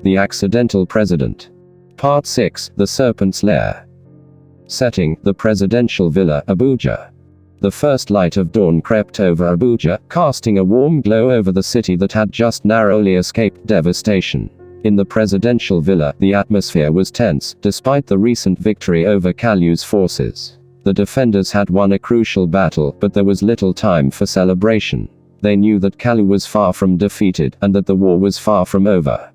The Accidental President. Part 6, The Serpent's Lair. Setting, the Presidential Villa, Abuja. The first light of dawn crept over Abuja, casting a warm glow over the city that had just narrowly escaped devastation. In the presidential villa, the atmosphere was tense, despite the recent victory over Kalu's forces. The defenders had won a crucial battle, but there was little time for celebration. They knew that Kalu was far from defeated, and that the war was far from over.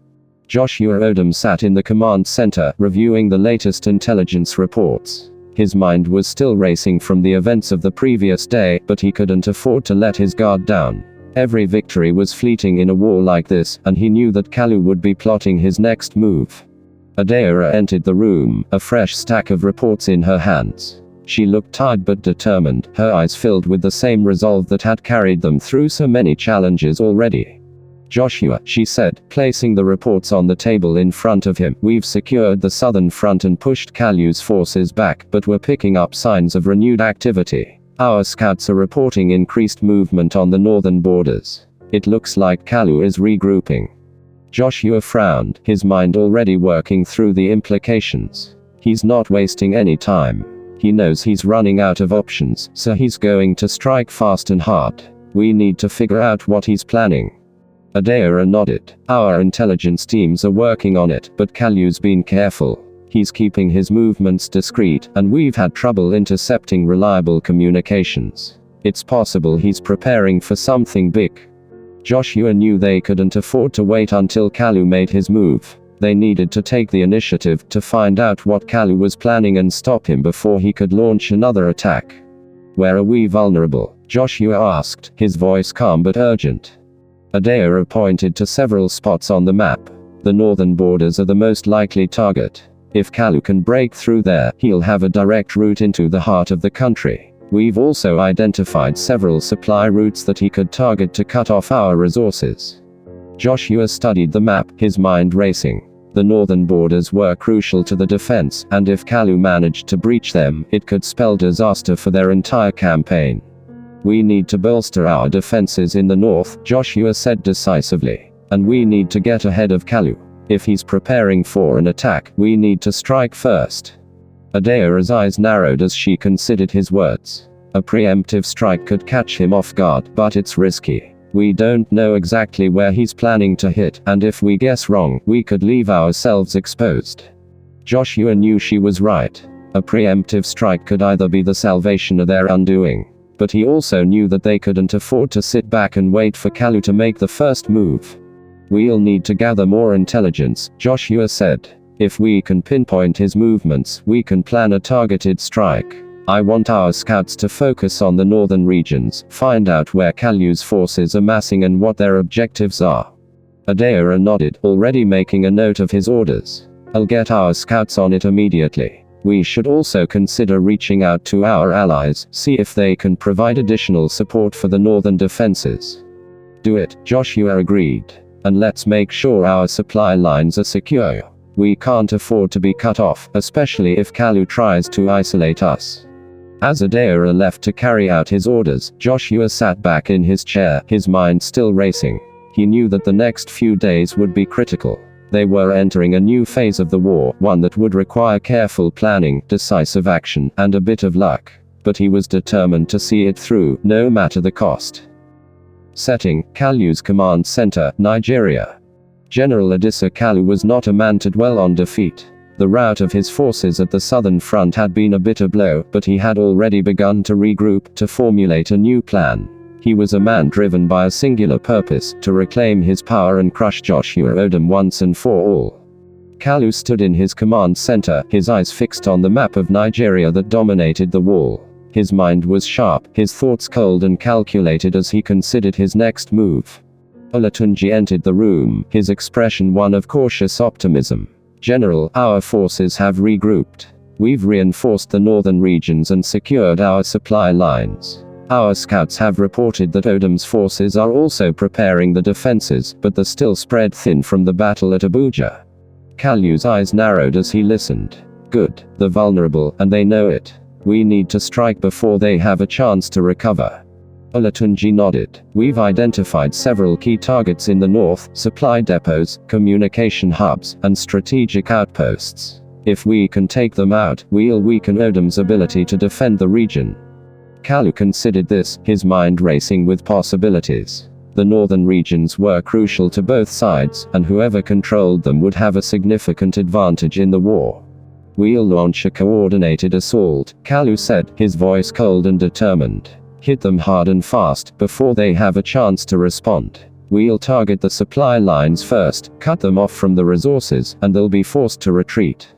Joshua Odom sat in the command center, reviewing the latest intelligence reports. His mind was still racing from the events of the previous day, but he couldn't afford to let his guard down. Every victory was fleeting in a war like this, and he knew that Kalu would be plotting his next move. Adayara entered the room, a fresh stack of reports in her hands. She looked tired but determined, her eyes filled with the same resolve that had carried them through so many challenges already. "Joshua," she said, placing the reports on the table in front of him, "we've secured the southern front and pushed Kalu's forces back, but we're picking up signs of renewed activity. Our scouts are reporting increased movement on the northern borders. It looks like Kalu is regrouping." Joshua frowned, his mind already working through the implications. He's not wasting any time. He knows he's running out of options, so he's going to strike fast and hard. We need to figure out what he's planning. Adayara nodded. "Our intelligence teams are working on it, but Kalu's been careful. He's keeping his movements discreet, and we've had trouble intercepting reliable communications. It's possible he's preparing for something big." Joshua knew they couldn't afford to wait until Kalu made his move. They needed to take the initiative to find out what Kalu was planning and stop him before he could launch another attack. "Where are we vulnerable?" Joshua asked, his voice calm but urgent. Adayara pointed to several spots on the map. "The northern borders are the most likely target. If Kalu can break through there, he'll have a direct route into the heart of the country. We've also identified several supply routes that he could target to cut off our resources." Joshua studied the map, his mind racing. The northern borders were crucial to the defense, and if Kalu managed to breach them, it could spell disaster for their entire campaign. "We need to bolster our defenses in the north," Joshua said decisively. "And we need to get ahead of Kalu. If he's preparing for an attack, we need to strike first." Adayara's eyes narrowed as she considered his words. A preemptive strike could catch him off guard, but it's risky. We don't know exactly where he's planning to hit, and if we guess wrong, we could leave ourselves exposed. Joshua knew she was right. A preemptive strike could either be the salvation or their undoing. But he also knew that they couldn't afford to sit back and wait for Kalu to make the first move. "We'll need to gather more intelligence," Joshua said. "If we can pinpoint his movements, we can plan a targeted strike. I want our scouts to focus on the northern regions, find out where Kalu's forces are massing and what their objectives are." Adayara nodded, already making a note of his orders. "I'll get our scouts on it immediately. We should also consider reaching out to our allies, see if they can provide additional support for the northern defenses." "Do it," Joshua agreed. "And let's make sure our supply lines are secure. We can't afford to be cut off, especially if Kalu tries to isolate us." As Adayara left to carry out his orders, Joshua sat back in his chair, his mind still racing. He knew that the next few days would be critical. They were entering a new phase of the war, one that would require careful planning, decisive action, and a bit of luck. But he was determined to see it through, no matter the cost. Setting, Kalu's command center, Nigeria. General Adisa Kalu was not a man to dwell on defeat. The rout of his forces at the southern front had been a bitter blow, but he had already begun to regroup, to formulate a new plan. He was a man driven by a singular purpose, to reclaim his power and crush Joshua Odom once and for all. Kalu stood in his command center, his eyes fixed on the map of Nigeria that dominated the wall. His mind was sharp, his thoughts cold and calculated as he considered his next move. Olatunji entered the room, his expression one of cautious optimism. "General, our forces have regrouped. We've reinforced the northern regions and secured our supply lines. Our scouts have reported that Odom's forces are also preparing the defenses, but they're still spread thin from the battle at Abuja." Kalu's eyes narrowed as he listened. "Good. They're vulnerable, and they know it. We need to strike before they have a chance to recover." Olatunji nodded. We've identified several key targets in the north, supply depots, communication hubs, and strategic outposts. If we can take them out, we'll weaken Odom's ability to defend the region. Kalu considered this, his mind racing with possibilities. The northern regions were crucial to both sides, and whoever controlled them would have a significant advantage in the war. We'll launch a coordinated assault, Kalu said, his voice cold and determined. Hit them hard and fast, before they have a chance to respond. We'll target the supply lines first, cut them off from the resources, and they'll be forced to retreat.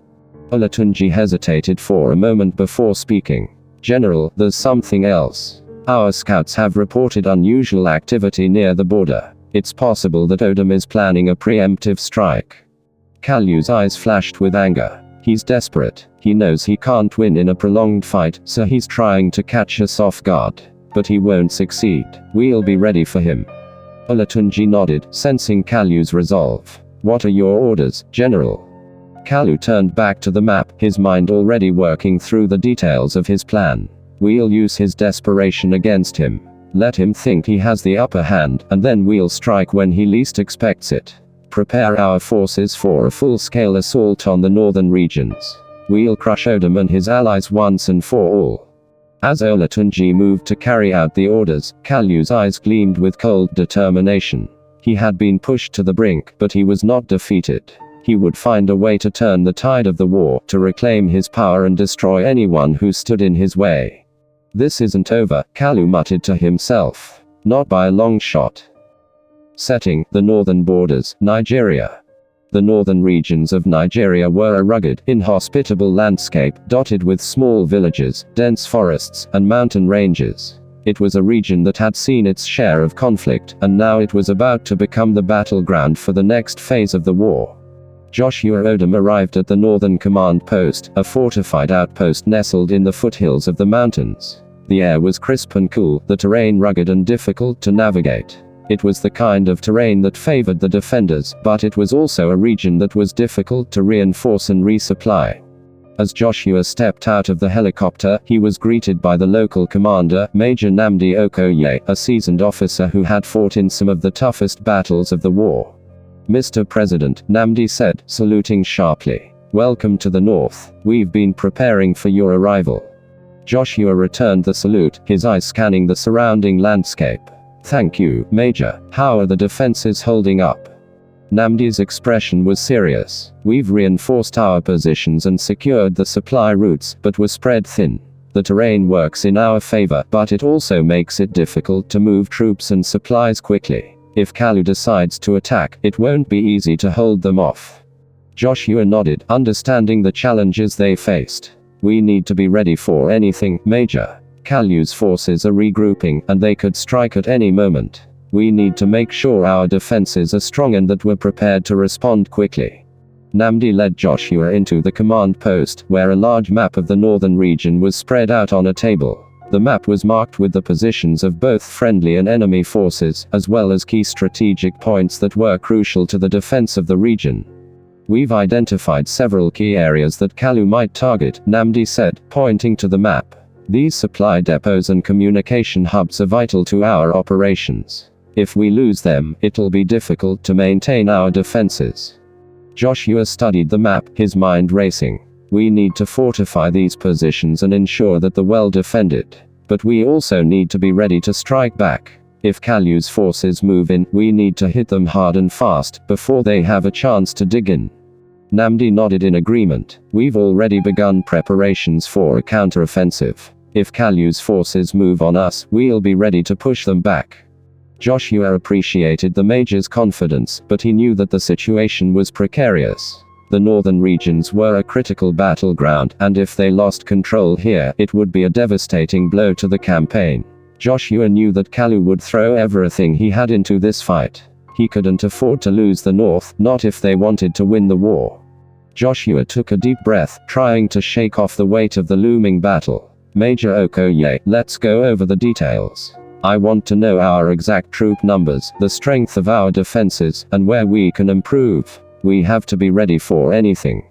Olatunji hesitated for a moment before speaking. General, there's something else. Our scouts have reported unusual activity near the border. It's possible that Odom is planning a preemptive strike. Kalu's eyes flashed with anger. He's desperate. He knows he can't win in a prolonged fight, so he's trying to catch us off guard. But he won't succeed. We'll be ready for him. Olatunji nodded, sensing Kalu's resolve. What are your orders, General? Kalu turned back to the map, his mind already working through the details of his plan. We'll use his desperation against him. Let him think he has the upper hand, and then we'll strike when he least expects it. Prepare our forces for a full-scale assault on the northern regions. We'll crush Odom and his allies once and for all. As Olatunji moved to carry out the orders, Kalu's eyes gleamed with cold determination. He had been pushed to the brink, but he was not defeated. He would find a way to turn the tide of the war, to reclaim his power and destroy anyone who stood in his way. This isn't over, Kalu muttered to himself. Not by a long shot. Setting, the northern borders, Nigeria. The northern regions of Nigeria were a rugged, inhospitable landscape, dotted with small villages, dense forests, and mountain ranges. It was a region that had seen its share of conflict, and now it was about to become the battleground for the next phase of the war. Joshua Odom arrived at the northern command post, a fortified outpost nestled in the foothills of the mountains. The air was crisp and cool, the terrain rugged and difficult to navigate. It was the kind of terrain that favored the defenders, but it was also a region that was difficult to reinforce and resupply. As Joshua stepped out of the helicopter, he was greeted by the local commander, Major Nnamdi Okoye, a seasoned officer who had fought in some of the toughest battles of the war. Mr. President, Nnamdi said, saluting sharply. Welcome to the north. We've been preparing for your arrival. Joshua returned the salute, his eyes scanning the surrounding landscape. Thank you, Major. How are the defenses holding up? Nnamdi's expression was serious. We've reinforced our positions and secured the supply routes, but we're spread thin. The terrain works in our favor, but it also makes it difficult to move troops and supplies quickly. If Kalu decides to attack, it won't be easy to hold them off. Joshua nodded, understanding the challenges they faced. We need to be ready for anything, Major. Kalu's forces are regrouping, and they could strike at any moment. We need to make sure our defenses are strong and that we're prepared to respond quickly. Nnamdi led Joshua into the command post, where a large map of the northern region was spread out on a table. The map was marked with the positions of both friendly and enemy forces, as well as key strategic points that were crucial to the defense of the region. We've identified several key areas that Kalu might target, Nnamdi said, pointing to the map. These supply depots and communication hubs are vital to our operations. If we lose them, it'll be difficult to maintain our defenses. Joshua studied the map, his mind racing. We need to fortify these positions and ensure that they're well defended. But we also need to be ready to strike back. If Kalu's forces move in, we need to hit them hard and fast, before they have a chance to dig in. Nnamdi nodded in agreement. We've already begun preparations for a counteroffensive. If Kalu's forces move on us, we'll be ready to push them back. Joshua appreciated the Major's confidence, but he knew that the situation was precarious. The northern regions were a critical battleground, and if they lost control here, it would be a devastating blow to the campaign. Joshua knew that Kalu would throw everything he had into this fight. He couldn't afford to lose the north, not if they wanted to win the war. Joshua took a deep breath, trying to shake off the weight of the looming battle. Major Okoye, let's go over the details. I want to know our exact troop numbers, the strength of our defenses, and where we can improve. We have to be ready for anything.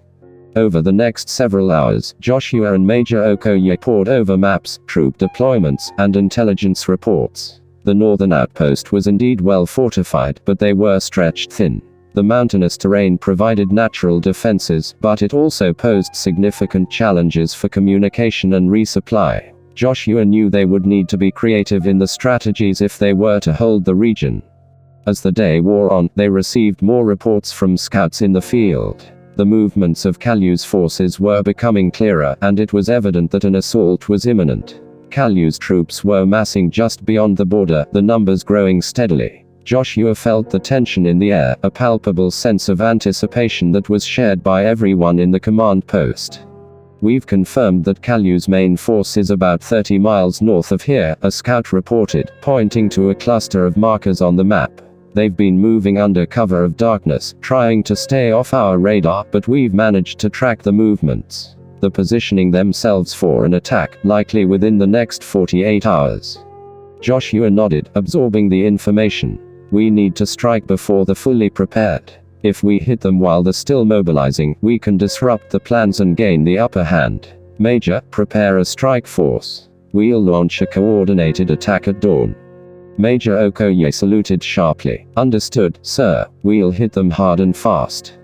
Over the next several hours, Joshua and Major Okoye pored over maps, troop deployments, and intelligence reports. The northern outpost was indeed well fortified, but they were stretched thin. The mountainous terrain provided natural defenses, but it also posed significant challenges for communication and resupply. Joshua knew they would need to be creative in the strategies if they were to hold the region. As the day wore on, they received more reports from scouts in the field. The movements of Kalu's forces were becoming clearer, and it was evident that an assault was imminent. Kalu's troops were massing just beyond the border, the numbers growing steadily. Joshua felt the tension in the air, a palpable sense of anticipation that was shared by everyone in the command post. "We've confirmed that Kalu's main force is about 30 miles north of here," a scout reported, pointing to a cluster of markers on the map. "They've been moving under cover of darkness, trying to stay off our radar, but we've managed to track the movements. They're positioning themselves for an attack, likely within the next 48 hours. Joshua nodded, absorbing the information. "We need to strike before they're fully prepared. If we hit them while they're still mobilizing, we can disrupt the plans and gain the upper hand. Major, prepare a strike force. We'll launch a coordinated attack at dawn." Major Okoye saluted sharply. "Understood, sir. We'll hit them hard and fast."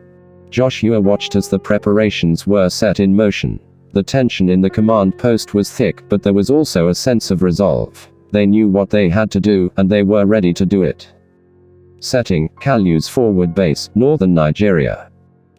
Joshua watched as the preparations were set in motion. The tension in the command post was thick, but there was also a sense of resolve. They knew what they had to do, and they were ready to do it. Setting: Kalu's forward base, northern Nigeria.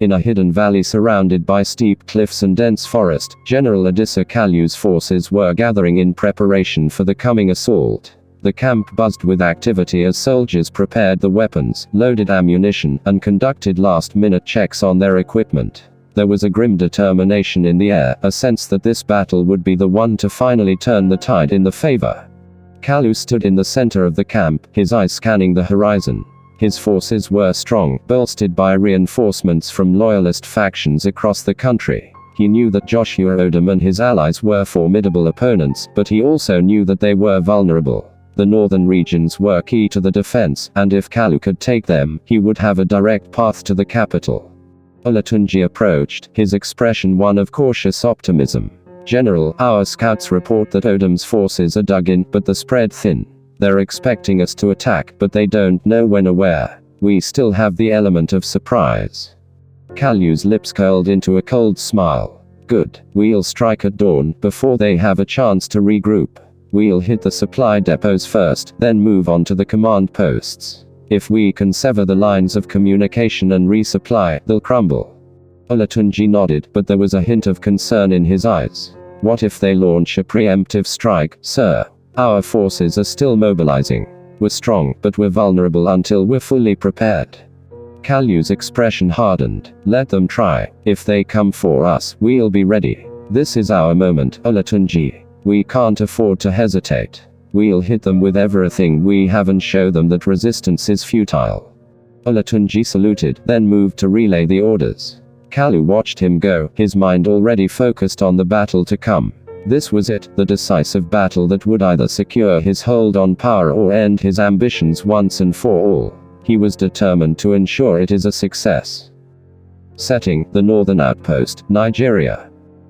In a hidden valley surrounded by steep cliffs and dense forest, General Adisa Kalu's forces were gathering in preparation for the coming assault. The camp buzzed with activity as soldiers prepared the weapons, loaded ammunition, and conducted last-minute checks on their equipment. There was a grim determination in the air, a sense that this battle would be the one to finally turn the tide in the favor. Kalu stood in the center of the camp, his eyes scanning the horizon. His forces were strong, bolstered by reinforcements from loyalist factions across the country. He knew that Joshua Odom and his allies were formidable opponents, but he also knew that they were vulnerable. The northern regions were key to the defense, and if Kalu could take them, he would have a direct path to the capital. Olatunji approached, his expression one of cautious optimism. "General, our scouts report that Odom's forces are dug in, but they're spread thin. They're expecting us to attack, but they don't know when or where. We still have the element of surprise." Kalu's lips curled into a cold smile. "Good. We'll strike at dawn, before they have a chance to regroup. We'll hit the supply depots first, then move on to the command posts. If we can sever the lines of communication and resupply, they'll crumble." Olatunji nodded, but there was a hint of concern in his eyes. "What if they launch a preemptive strike, sir? Our forces are still mobilizing. We're strong, but we're vulnerable until we're fully prepared." Kalu's expression hardened. "Let them try. If they come for us, we'll be ready. This is our moment, Olatunji. We can't afford to hesitate. We'll hit them with everything we have and show them that resistance is futile." Olatunji saluted, then moved to relay the orders. Kalu watched him go, his mind already focused on the battle to come. This was it, the decisive battle that would either secure his hold on power or end his ambitions once and for all. He was determined to ensure it is a success. Setting: the northern outpost, Nigeria.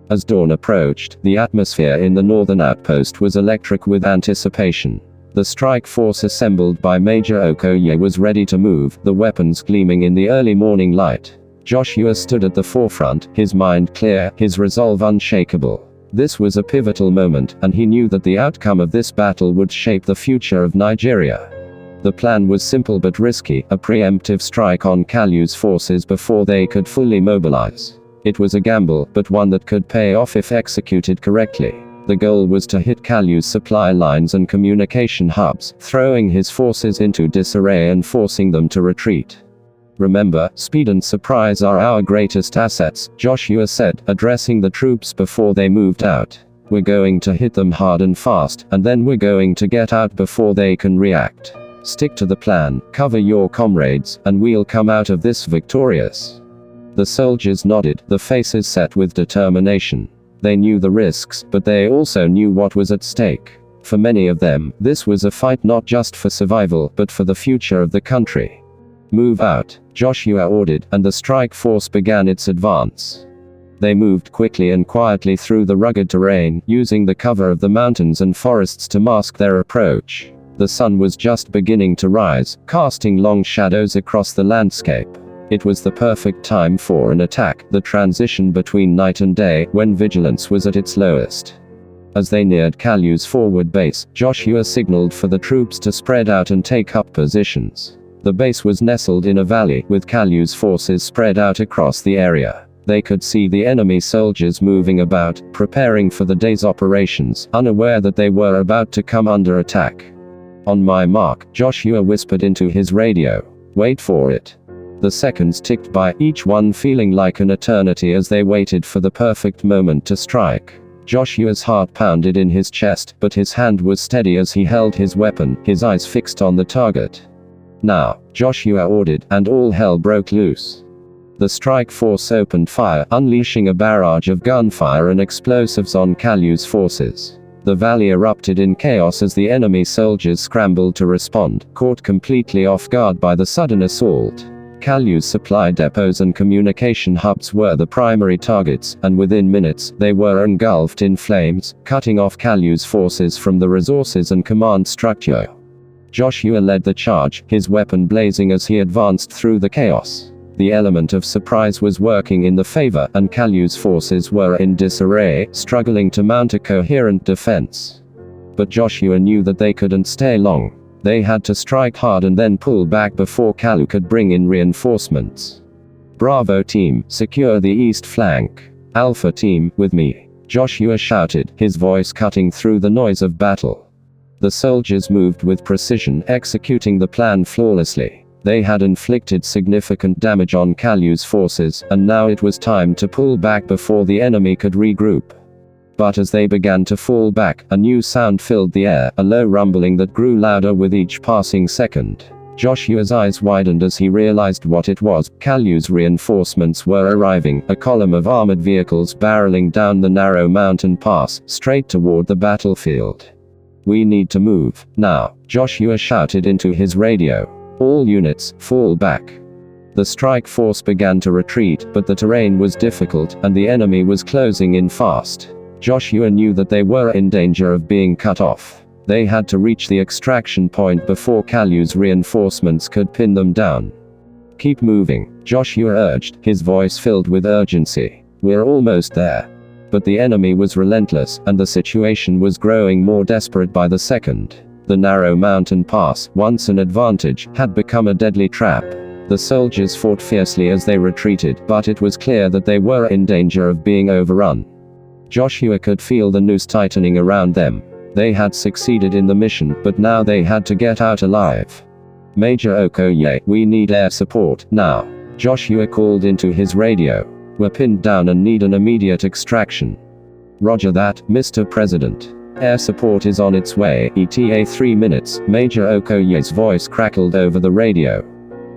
As dawn approached, the atmosphere in the northern outpost was electric with anticipation. The strike force assembled by Major Okoye was ready to move, the weapons gleaming in the early morning light. Joshua stood at the forefront, his mind clear, his resolve unshakable. This was a pivotal moment, and he knew that the outcome of this battle would shape the future of Nigeria. The plan was simple but risky, a preemptive strike on Kalu's forces before they could fully mobilize. It was a gamble, but one that could pay off if executed correctly. The goal was to hit Kalu's supply lines and communication hubs, throwing his forces into disarray and forcing them to retreat. "Remember, speed and surprise are our greatest assets," Joshua said, addressing the troops before they moved out. "We're going to hit them hard and fast, and then we're going to get out before they can react. Stick to the plan, cover your comrades, and we'll come out of this victorious." The soldiers nodded, their faces set with determination. They knew the risks, but they also knew what was at stake. For many of them, this was a fight not just for survival, but for the future of the country. "Move out," Joshua ordered, and the strike force began its advance. They moved quickly and quietly through the rugged terrain, using the cover of the mountains and forests to mask their approach. The sun was just beginning to rise, casting long shadows across the landscape. It was the perfect time for an attack, the transition between night and day, when vigilance was at its lowest. As they neared Kalu's forward base, Joshua signaled for the troops to spread out and take up positions. The base was nestled in a valley, with Kalu's forces spread out across the area. They could see the enemy soldiers moving about, preparing for the day's operations, unaware that they were about to come under attack. "On my mark," Joshua whispered into his radio. "Wait for it." The seconds ticked by, each one feeling like an eternity as they waited for the perfect moment to strike. Joshua's heart pounded in his chest, but his hand was steady as he held his weapon, his eyes fixed on the target. "Now," Joshua ordered, and all hell broke loose. The strike force opened fire, unleashing a barrage of gunfire and explosives on Kalu's forces. The valley erupted in chaos as the enemy soldiers scrambled to respond, caught completely off guard by the sudden assault. Kalu's supply depots and communication hubs were the primary targets, and within minutes, they were engulfed in flames, cutting off Kalu's forces from the resources and command structure. Joshua led the charge, his weapon blazing as he advanced through the chaos. The element of surprise was working in the favor, and Kalu's forces were in disarray, struggling to mount a coherent defense. But Joshua knew that they couldn't stay long. They had to strike hard and then pull back before Kalu could bring in reinforcements. "Bravo team, secure the east flank. Alpha team, with me," Joshua shouted, his voice cutting through the noise of battle. The soldiers moved with precision, executing the plan flawlessly. They had inflicted significant damage on Kalu's forces, and now it was time to pull back before the enemy could regroup. But as they began to fall back, a new sound filled the air, a low rumbling that grew louder with each passing second. Joshua's eyes widened as he realized what it was. Kalu's reinforcements were arriving, a column of armored vehicles barreling down the narrow mountain pass, straight toward the battlefield. "We need to move, now," Joshua shouted into his radio. "All units, fall back." The strike force began to retreat, but the terrain was difficult, and the enemy was closing in fast. Joshua knew that they were in danger of being cut off. They had to reach the extraction point before Kalu's reinforcements could pin them down. "Keep moving," Joshua urged, his voice filled with urgency. "We're almost there." But the enemy was relentless, and the situation was growing more desperate by the second. The narrow mountain pass, once an advantage, had become a deadly trap. The soldiers fought fiercely as they retreated, but it was clear that they were in danger of being overrun. Joshua could feel the noose tightening around them. They had succeeded in the mission, but now they had to get out alive. "Major Okoye, we need air support, now," Joshua called into his radio. "We're pinned down and need an immediate extraction." "Roger that, Mr. President. Air support is on its way, ETA 3 minutes, Major Okoye's voice crackled over the radio.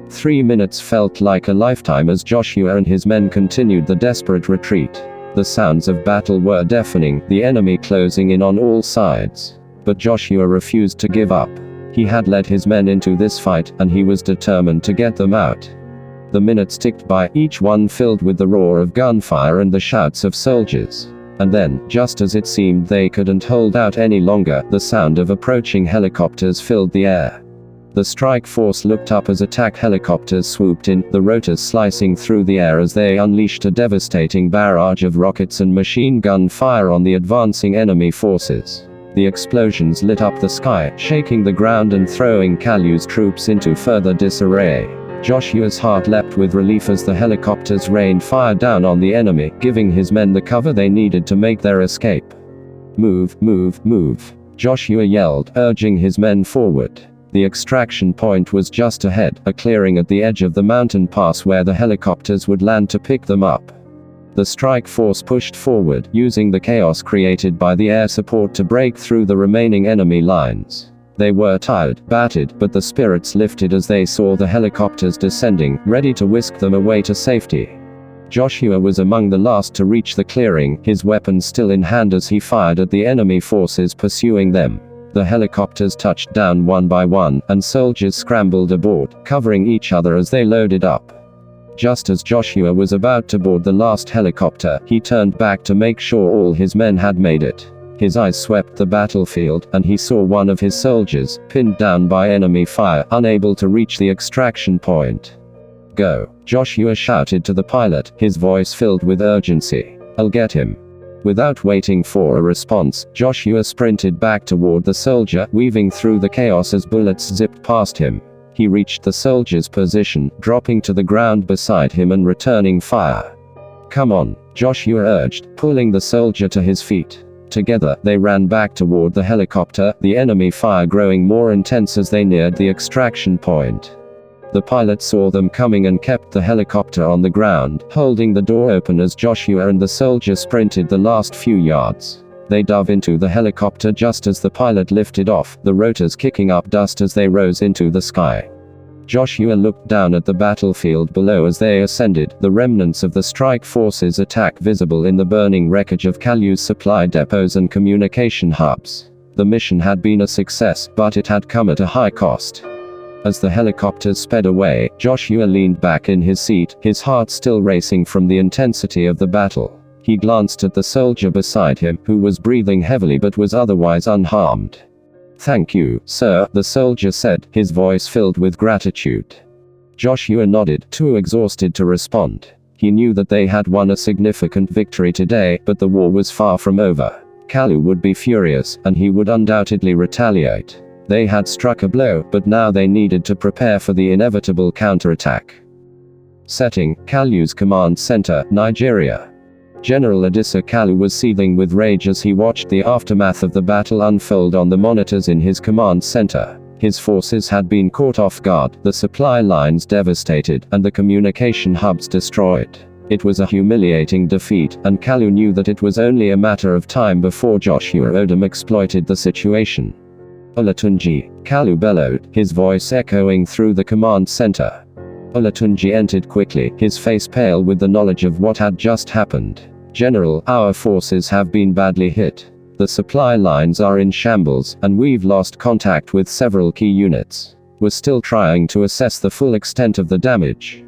3 minutes felt like a lifetime as Joshua and his men continued the desperate retreat. The sounds of battle were deafening, the enemy closing in on all sides. But Joshua refused to give up. He had led his men into this fight, and he was determined to get them out. The minutes ticked by, each one filled with the roar of gunfire and the shouts of soldiers. And then, just as it seemed they couldn't hold out any longer, the sound of approaching helicopters filled the air. The strike force looked up as attack helicopters swooped in, the rotors slicing through the air as they unleashed a devastating barrage of rockets and machine gun fire on the advancing enemy forces. The explosions lit up the sky, shaking the ground and throwing Kalu's troops into further disarray. Joshua's heart leapt with relief as the helicopters rained fire down on the enemy, giving his men the cover they needed to make their escape. "Move, move, move," Joshua yelled, urging his men forward. The extraction point was just ahead, a clearing at the edge of the mountain pass where the helicopters would land to pick them up. The strike force pushed forward, using the chaos created by the air support to break through the remaining enemy lines. They were tired, battered, but the spirits lifted as they saw the helicopters descending, ready to whisk them away to safety. Joshua was among the last to reach the clearing, his weapon still in hand as he fired at the enemy forces pursuing them. The helicopters touched down one by one, and soldiers scrambled aboard, covering each other as they loaded up. Just as Joshua was about to board the last helicopter, he turned back to make sure all his men had made it. His eyes swept the battlefield, and he saw one of his soldiers, pinned down by enemy fire, unable to reach the extraction point. "Go," Joshua shouted to the pilot, his voice filled with urgency. "I'll get him." Without waiting for a response, Joshua sprinted back toward the soldier, weaving through the chaos as bullets zipped past him. He reached the soldier's position, dropping to the ground beside him and returning fire. "Come on," Joshua urged, pulling the soldier to his feet. Together, they ran back toward the helicopter, the enemy fire growing more intense as they neared the extraction point. The pilot saw them coming and kept the helicopter on the ground, holding the door open as Joshua and the soldier sprinted the last few yards. They dove into the helicopter just as the pilot lifted off, the rotors kicking up dust as they rose into the sky. Joshua looked down at the battlefield below as they ascended, the remnants of the strike forces' attack visible in the burning wreckage of Kalu's supply depots and communication hubs. The mission had been a success, but it had come at a high cost. As the helicopters sped away, Joshua leaned back in his seat, his heart still racing from the intensity of the battle. He glanced at the soldier beside him, who was breathing heavily but was otherwise unharmed. "Thank you, sir," the soldier said, his voice filled with gratitude. Joshua nodded, too exhausted to respond. He knew that they had won a significant victory today, but the war was far from over. Kalu would be furious, and he would undoubtedly retaliate. They had struck a blow, but now they needed to prepare for the inevitable counterattack. Setting: Kalu's command center, Nigeria. General Adisa Kalu was seething with rage as he watched the aftermath of the battle unfold on the monitors in his command center. His forces had been caught off guard, the supply lines devastated, and the communication hubs destroyed. It was a humiliating defeat, and Kalu knew that it was only a matter of time before Joshua Odom exploited the situation. "Olatunji," Kalu bellowed, his voice echoing through the command center. Olatunji entered quickly, his face pale with the knowledge of what had just happened. "General, our forces have been badly hit. The supply lines are in shambles, and we've lost contact with several key units. We're still trying to assess the full extent of the damage."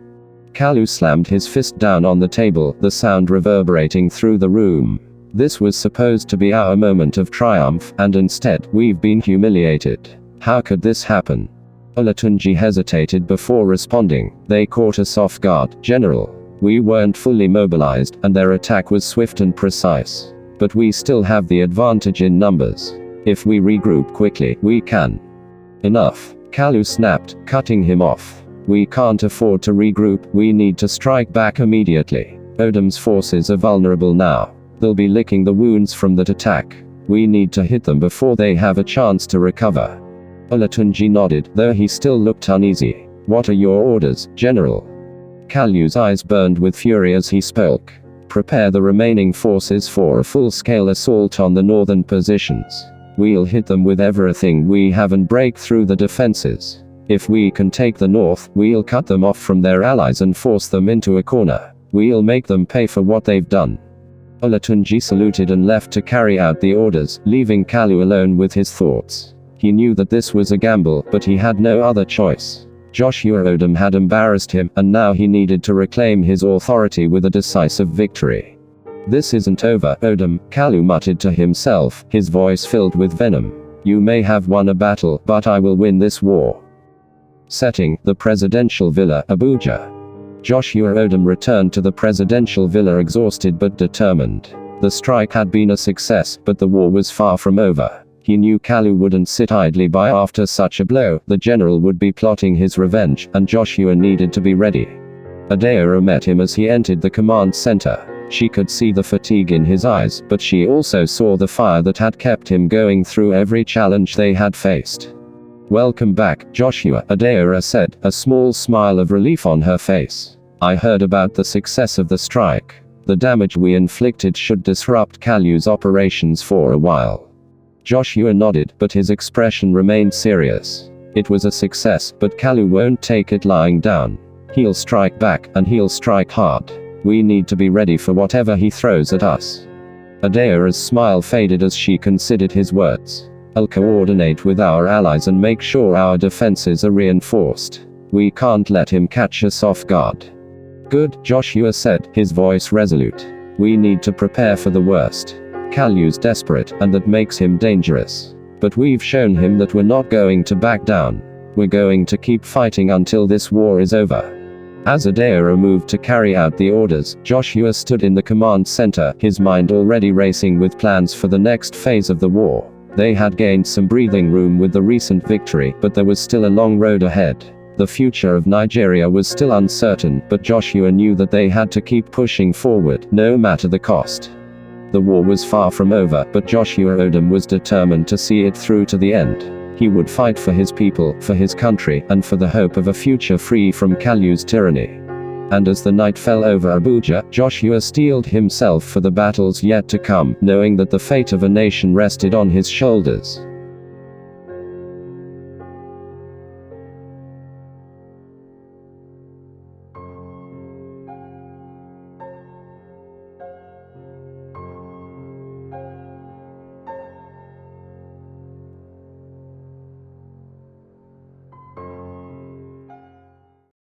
Kalu slammed his fist down on the table, the sound reverberating through the room. "This was supposed to be our moment of triumph, and instead, we've been humiliated. How could this happen?" Olatunji hesitated before responding. "They caught us off guard, General. We weren't fully mobilized, and their attack was swift and precise. But we still have the advantage in numbers. If we regroup quickly, we can." "Enough," Kalu snapped, cutting him off. "We can't afford to regroup, we need to strike back immediately. Odom's forces are vulnerable now. They'll be licking the wounds from that attack. We need to hit them before they have a chance to recover." Olatunji nodded, though he still looked uneasy. "What are your orders, General?" Kalu's eyes burned with fury as he spoke. "Prepare the remaining forces for a full-scale assault on the northern positions. We'll hit them with everything we have and break through the defenses. If we can take the north, we'll cut them off from their allies and force them into a corner. We'll make them pay for what they've done." Olatunji saluted and left to carry out the orders, leaving Kalu alone with his thoughts. He knew that this was a gamble, but he had no other choice. Joshua Odom had embarrassed him, and now he needed to reclaim his authority with a decisive victory. "This isn't over, Odom," Kalu muttered to himself, his voice filled with venom. "You may have won a battle, but I will win this war." Setting: the presidential villa, Abuja. Joshua Odom returned to the presidential villa exhausted but determined. The strike had been a success, but the war was far from over. He knew Kalu wouldn't sit idly by after such a blow, the general would be plotting his revenge, and Joshua needed to be ready. Adeora met him as he entered the command center. She could see the fatigue in his eyes, but she also saw the fire that had kept him going through every challenge they had faced. "Welcome back, Joshua," Adeora said, a small smile of relief on her face. "I heard about the success of the strike. The damage we inflicted should disrupt Kalu's operations for a while." Joshua nodded, but his expression remained serious. "It was a success, but Kalu won't take it lying down. He'll strike back, and he'll strike hard. We need to be ready for whatever he throws at us." Adeora's smile faded as she considered his words. "I'll coordinate with our allies and make sure our defenses are reinforced. We can't let him catch us off guard." "Good," Joshua said, his voice resolute. "We need to prepare for the worst. Kalu's desperate, and that makes him dangerous. But we've shown him that we're not going to back down. We're going to keep fighting until this war is over. As Adaira moved to carry out the orders, Joshua stood in the command center, his mind already racing with plans for the next phase of the war. They had gained some breathing room with the recent victory, but there was still a long road ahead. The future of Nigeria was still uncertain, but Joshua knew that they had to keep pushing forward, no matter the cost. The war was far from over, but Joshua Odom was determined to see it through to the end. He would fight for his people, for his country, and for the hope of a future free from Kalu's tyranny. And as the night fell over Abuja, Joshua steeled himself for the battles yet to come, knowing that the fate of a nation rested on his shoulders.